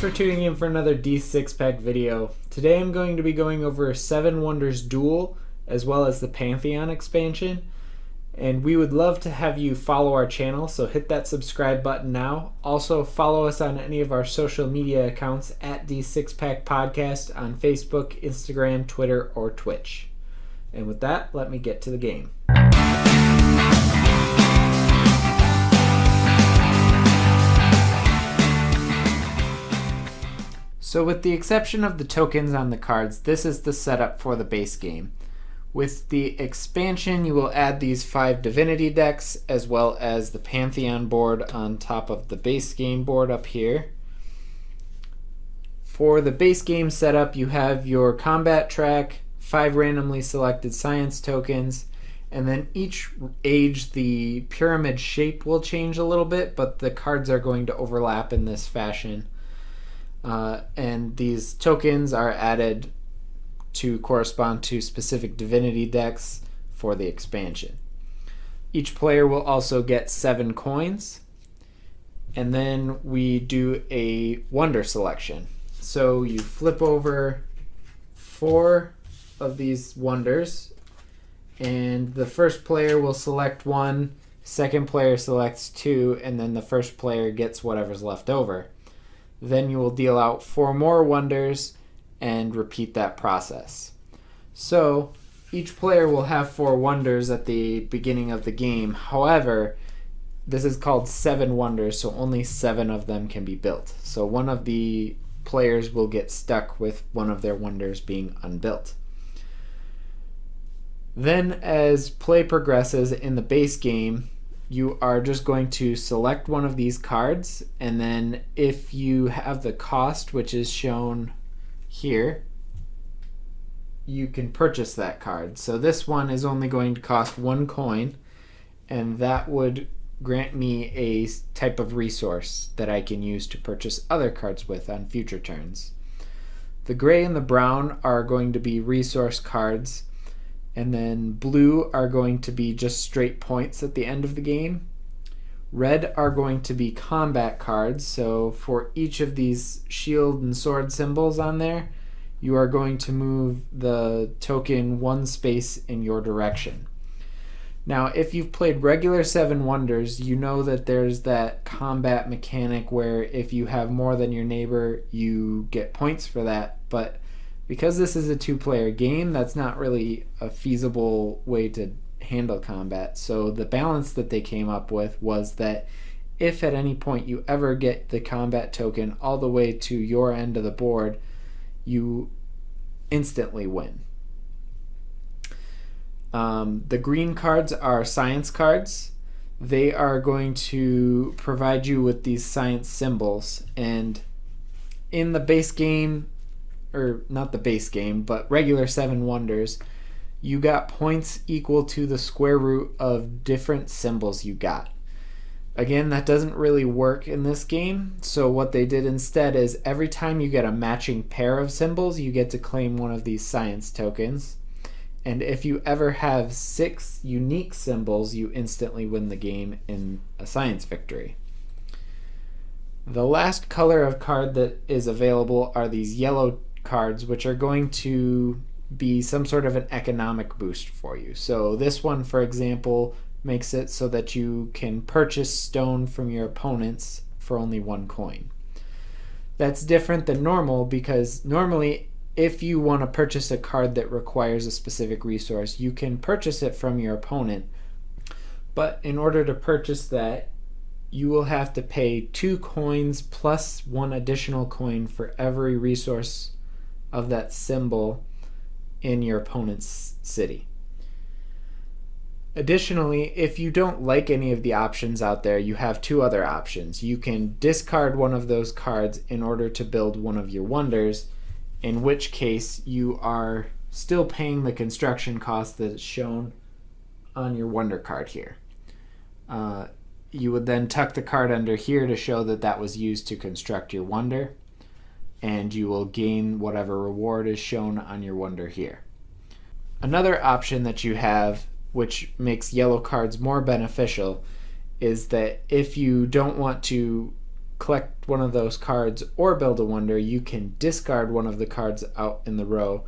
for tuning in for another D6 pack video. Today I'm going to be going over 7 Wonders Duel as well as the Pantheon expansion. And we would love to have you follow our channel, so hit that subscribe button now. Also follow us on any of our social media accounts at D6 Pack Podcast on Facebook, Instagram, Twitter, or Twitch. And with that, let me get to the game. So with the exception of the tokens on the cards, this is the setup for the base game. With the expansion, you will add these 5 divinity decks as well as the Pantheon board on top of the base game board up here. For the base game setup, you have your combat track, 5 randomly selected science tokens, and then each age the pyramid shape will change a little bit, but the cards are going to overlap in this fashion. And these tokens are added to correspond to specific divinity decks for the expansion. Each player will also get 7 coins, and then we do a wonder selection. So you flip over 4 of these wonders, and the first player will select 1, second player selects 2, and then the first player gets whatever's left over. Then you will deal out 4 more wonders and repeat that process. So each player will have 4 wonders at the beginning of the game. However, this is called 7 wonders, so only 7 of them can be built. So one of the players will get stuck with one of their wonders being unbuilt. Then as play progresses in the base game, you are just going to select one of these cards, and then if you have the cost, which is shown here, you can purchase that card. So this one is only going to cost 1 coin, and that would grant me a type of resource that I can use to purchase other cards with on future turns. The gray and the brown are going to be resource cards, and then blue are going to be just straight points at the end of the game. Red are going to be combat cards, so for each of these shield and sword symbols on there, you are going to move the token 1 space in your direction. Now, if you've played regular 7 Wonders, you know that there's that combat mechanic where if you have more than your neighbor, you get points for that, but because this is a 2-player game, that's not really a feasible way to handle combat. So the balance that they came up with was that if at any point you ever get the combat token all the way to your end of the board, you instantly win. The green cards are science cards. They are going to provide you with these science symbols, and in the base game, or not the base game, but regular 7 Wonders, you got points equal to the square root of different symbols you got. Again, that doesn't really work in this game, so what they did instead is every time you get a matching pair of symbols, you get to claim one of these science tokens. And if you ever have 6 unique symbols, you instantly win the game in a science victory. The last color of card that is available are these yellow cards, which are going to be some sort of an economic boost for you. So this one, for example, makes it so that you can purchase stone from your opponents for only 1 coin. That's different than normal, because normally if you want to purchase a card that requires a specific resource, you can purchase it from your opponent, but in order to purchase that, you will have to pay 2 coins plus 1 additional coin for every resource of that symbol in your opponent's city. Additionally, if you don't like any of the options out there, you have 2 other options. You can discard one of those cards in order to build one of your wonders, in which case you are still paying the construction cost that is shown on your wonder card here. You would then tuck the card under here to show that that was used to construct your wonder, and you will gain whatever reward is shown on your wonder here. Another option that you have, which makes yellow cards more beneficial, is that if you don't want to collect one of those cards or build a wonder, you can discard one of the cards out in the row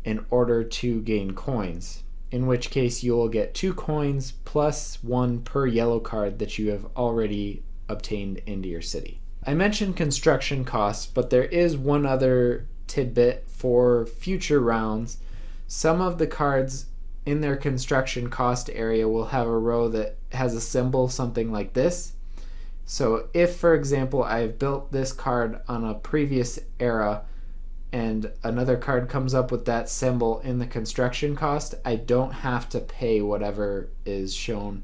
in order to gain coins, in which case you will get 2 coins plus 1 per yellow card that you have already obtained into your city. I mentioned construction costs, but there is one other tidbit for future rounds. Some of the cards in their construction cost area will have a row that has a symbol something like this. So if, for example, I've built this card on a previous era and another card comes up with that symbol in the construction cost, I don't have to pay whatever is shown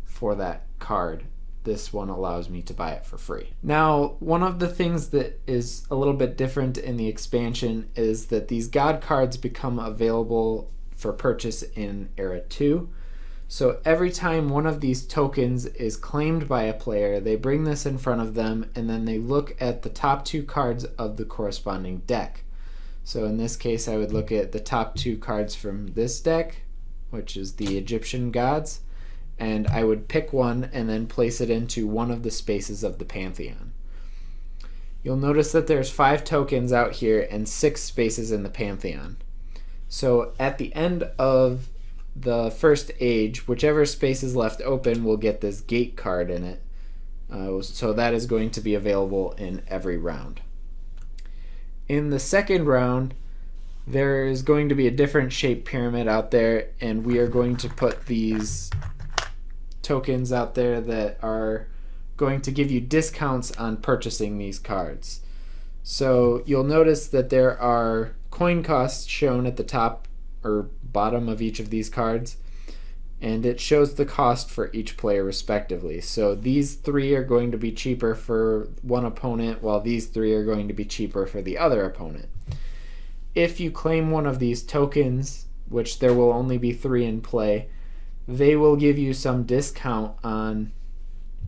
for that card. This one allows me to buy it for free. Now, one of the things that is a little bit different in the expansion is that these God cards become available for purchase in Era 2. So every time one of these tokens is claimed by a player, they bring this in front of them and then they look at the top 2 cards of the corresponding deck. So in this case, I would look at the top 2 cards from this deck, which is the Egyptian gods, and I would pick one and then place it into one of the spaces of the Pantheon. You'll notice that there's 5 tokens out here and 6 spaces in the Pantheon. So at the end of the first age, whichever space is left open will get this gate card in it. So that is going to be available in every round. In the second round, there is going to be a different shaped pyramid out there, and we are going to put these tokens out there that are going to give you discounts on purchasing these cards. So you'll notice that there are coin costs shown at the top or bottom of each of these cards, and it shows the cost for each player respectively. So these 3 are going to be cheaper for one opponent, while these 3 are going to be cheaper for the other opponent. If you claim one of these tokens, which there will only be 3 in play, they will give you some discount on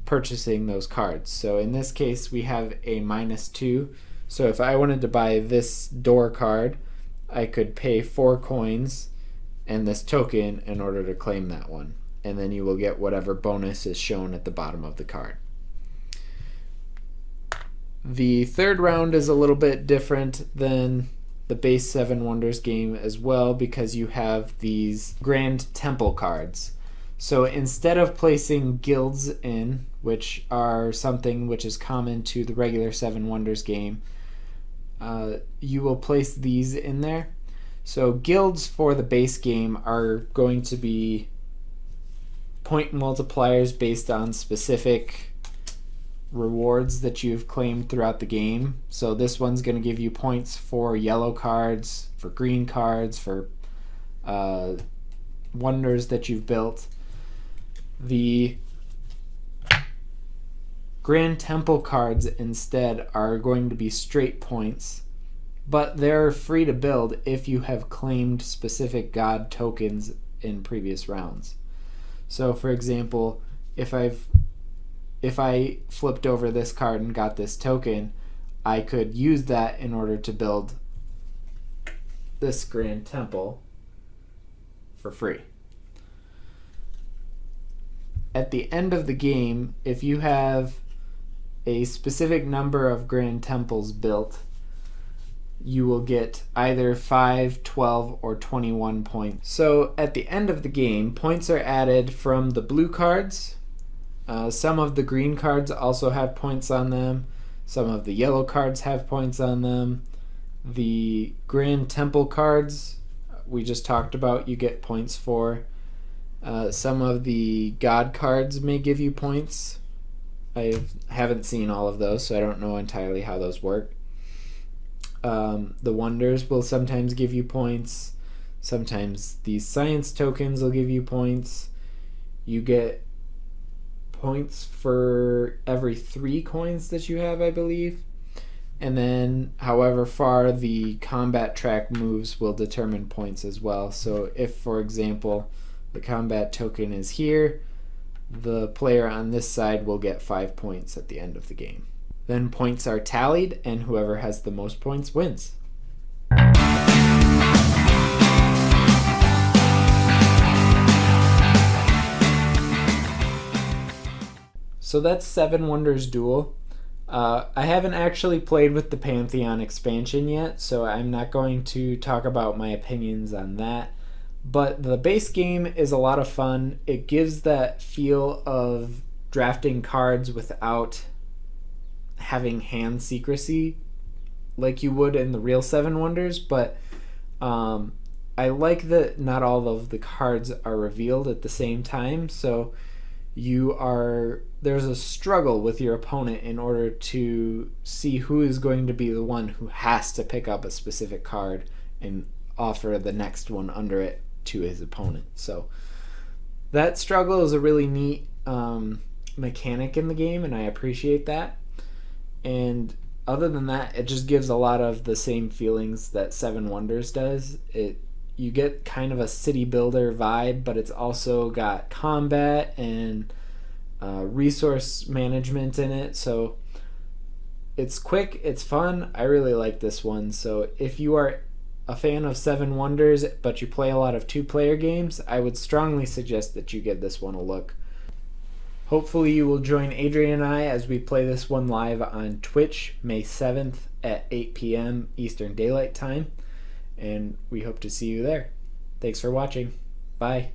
purchasing those cards. So in this case, we have a -2. So if I wanted to buy this door card, I could pay 4 coins and this token in order to claim that one. And then you will get whatever bonus is shown at the bottom of the card. The third round is a little bit different than the base 7 Wonders game as well, because you have these Grand Temple cards. So instead of placing guilds in, which are something which is common to the regular 7 Wonders game, you will place these in there. So guilds for the base game are going to be point multipliers based on specific rewards that you've claimed throughout the game. So this one's going to give you points for yellow cards, for green cards, for wonders that you've built. The Grand Temple cards instead are going to be straight points, but they're free to build if you have claimed specific god tokens in previous rounds. So for example, if I flipped over this card and got this token, I could use that in order to build this Grand Temple for free. At the end of the game, if you have a specific number of Grand Temples built, you will get either 5, 12, or 21 points. So at the end of the game, points are added from the blue cards. Some of the green cards also have points on them. Some of the yellow cards have points on them. The Grand Temple cards we just talked about, you get points for. Some of the God cards may give you points. I haven't seen all of those, so I don't know entirely how those work. The wonders will sometimes give you points. Sometimes these science tokens will give you points. You get points for every 3 coins that you have, I believe. And then however far the combat track moves will determine points as well. So if, for example, the combat token is here, the player on this side will get 5 points at the end of the game. Then points are tallied, and whoever has the most points wins. So that's 7 Wonders Duel. I haven't actually played with the Pantheon expansion yet, so I'm not going to talk about my opinions on that. But the base game is a lot of fun. It gives that feel of drafting cards without having hand secrecy like you would in the real Seven Wonders, but I like that not all of the cards are revealed at the same time, so there's a struggle with your opponent in order to see who is going to be the one who has to pick up a specific card and offer the next one under it to his opponent. So that struggle is a really neat mechanic in the game, and I appreciate that. And other than that, it just gives a lot of the same feelings that Seven Wonders does. You get kind of a city builder vibe, but it's also got combat and resource management in it. So it's quick, it's fun. I really like this one. So if you are a fan of Seven Wonders, but you play a lot of two-player games, I would strongly suggest that you give this one a look. Hopefully you will join Adrienne and I as we play this one live on Twitch May 7th at 8 p.m. Eastern Daylight Time, and we hope to see you there. Thanks for watching. Bye.